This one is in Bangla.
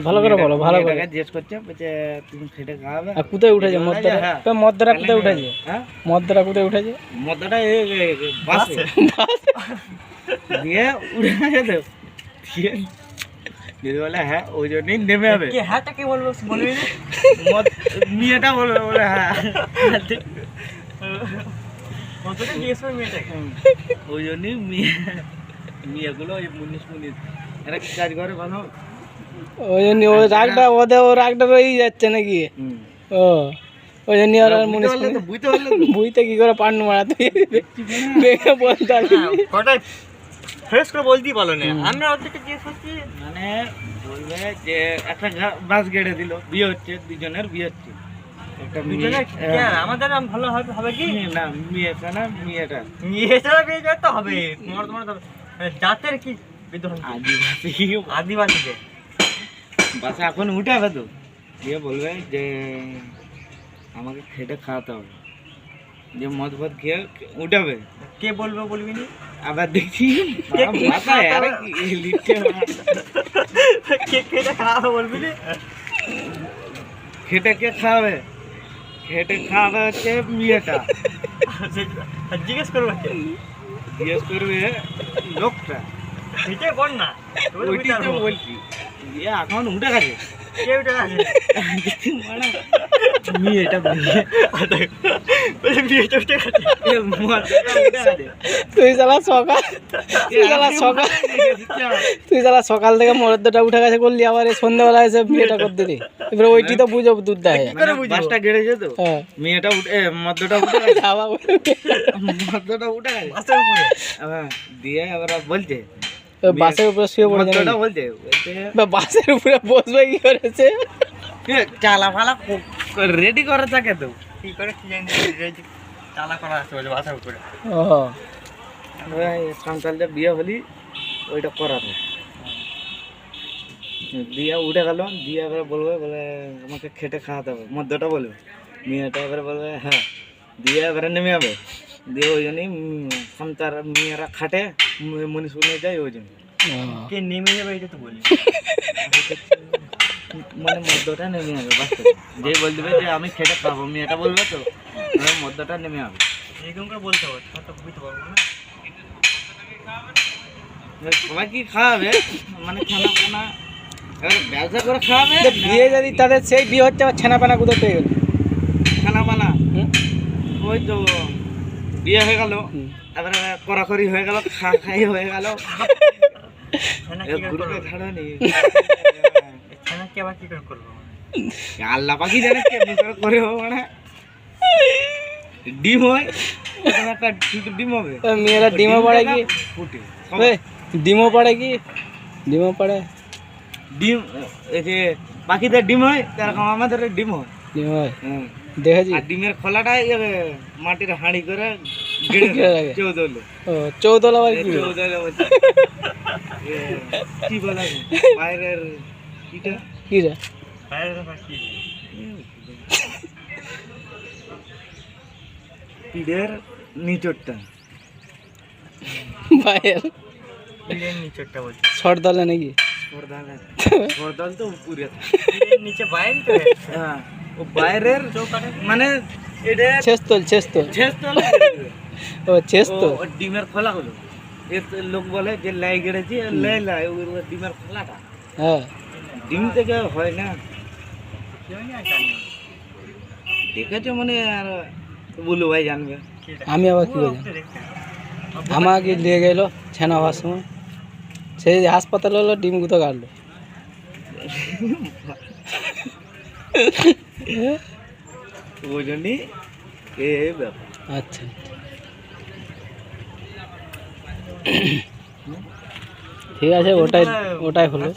ভালো করে বলো, ভালো করে জিজ্ঞেস করছে বলছে তুমি খেটে খাওয়াবে। আর কোথায় উঠেছে মদ্দাটা? মদ্দাটা কোথায় উঠেছে? হ্যাঁ মদ্দাটা কোথায় উঠেছে? মদ্দাটা বাসে দিয়ে উঠে গেছে তো দিয়ে যদি বলে হ্যাঁ ওই জন্যই নেমে যাবে। হ্যাঁটা কে বলবো? বলবি না মেয়েটা বলবে বলে হ্যাঁ ওই জন্যই মেয়েগুলো ওই মুনিশ এরা কি কাজ করে ভালো। ওই জন্য ওই রাগটা ওদের ও রাগটা রয়েই যাচ্ছে নাকি? ও ওই জন্য আর বুঝতে কি করে পান্নু মারাতে বেগে বলতে কটাই ফ্রেশ করে বলতেই পারলো না। আমরা ওদেরকে জিজ্ঞেস করছি মানে বলবে যে একটা বাস গেড়ে দিল, বিয়ে হচ্ছে, দুজনের বিয়ে হচ্ছে, একটা আমাদের ভালো হবে কি না মেয়েটা না মেয়েটা মেয়েটা বিয়ে যেতে হবে তোমার জাতের কি আদিবাসীদের বাসা এখন উঠাবে তো দিয়ে বলবে যে আমাকে খেটে খাওয়াতে হবে, যে মদ ফদ খেয়ে উঠাবে। কে বলবে বলবি নি? আবার দেখছি খেটে খাওয়াবে বলবি নি? খেটে কে খাওয়াবে? খেটে খাওয়াবে হচ্ছে মেয়েটা। জিজ্ঞেস করবে লোকটা সেটাই বল না বলছি দিয়ে এখন উঠে গেছে। কে উঠে গেছে? মেয়েটা তুই শালা সকাল থেকে মরদটা উঠে গেছে করলি, আবার এই সন্ধ্যাবেলা এসে বিয়েটা করে দিলি। এবার ওইটি তো বুঝো দুধ দেয় বাসটা গেড়েছে তো মেয়েটা উঠে মদ্যটা উঠে গেছে, মদ্যটা উঠে গেছে দিয়ে আবার বলছে বাসের উপরে শুয়ে পড়েছে। বলছে বাসের উপরে বসবে কি করেছে? চালা ফালা রেডি করে থাকে তো কি করে কি জানি চালা করা আছে ওই বাসের উপরে। ও সাঁওতালটা বিয়ে হলি ওইটা করাবে দিয়ে উঠে গেল। দিয়ে এবারে বলবে বলে আমাকে খেটে খাওয়াতে হবে, মদ্যটা বলবে, মেয়েটা এবারে বলবে হ্যাঁ, দিয়ে এবারে নেমে যাবে। দিয়ে ওই জন্যই সাঁওতাল মেয়েরা খাটে মনীষ নিয়ে যায় ওই জন্য কে নেমে যাবে এটা তো বলি মানে মদ্যটা নেমে যাবে বাস্তব যেই বল দেবে যে আমি খেটে খাবো, মেয়েটা বলবে তো মদ্যটা নেমে যাবে। এরকম করে বলতে হবে তো বুঝতে পারবো না সবাই কি খাওয়াবে মানে খানা খানা এবার ব্যবসা করে খাওয়াবে। বিয়ে যদি তাদের সেই বিয়ে হচ্ছে আবার ছানা পানা কোথাও পেয়ে গেল? খানা পানা ওই তো বিয়ে হয়ে গেল, এবারে কড়াকড়ি হয়ে গেল, খাই হয়ে গেল, আল্লাহ পাখি জানে করে মানে ডিম হয় একটা ডিম হবে। মেয়েরা ডিমও পড়ে কি ফুটে ডিমও পড়ে কি ডিমও পড়ে ডিম এই যে পাখিদের ডিম হয় সেরকম আমাদের ডিম হয়। ডিম হয় দেখেছি। আর ডিমের খোলাটা মাটির হাঁড়ি করে চৌদলে। ও চৌদল আবার কি? চৌদলে বলছে কি বলা বাইরের কিটা কি রে পিঠের নিচরটা বাইরের নিচরটা বলছে সরদলে নাকি? সরদল তো উপরে নিচে বাইরে তো হ্যাঁ ও বাইরের মানে এটা ছেস্তল ছেস্তল ছেস্তল ও ছেস্তল ডিমের খোলা হলো লোক বলে যে লাই গেড়েছি লাই ডিমের খোলাটা। হ্যাঁ ডিম থেকে হয় না দেখেছো মানে আর বুলু ভাই জানবে। আমি আবার কি বললাম আমাকে নিয়ে গেল ছানা হওয়ার সময় সেই হাসপাতাল হলো ডিম গুঁতো কাটলো। ওই জন্যই এই ব্যাপার। আচ্ছা ঠিক আছে ওটাই হলো।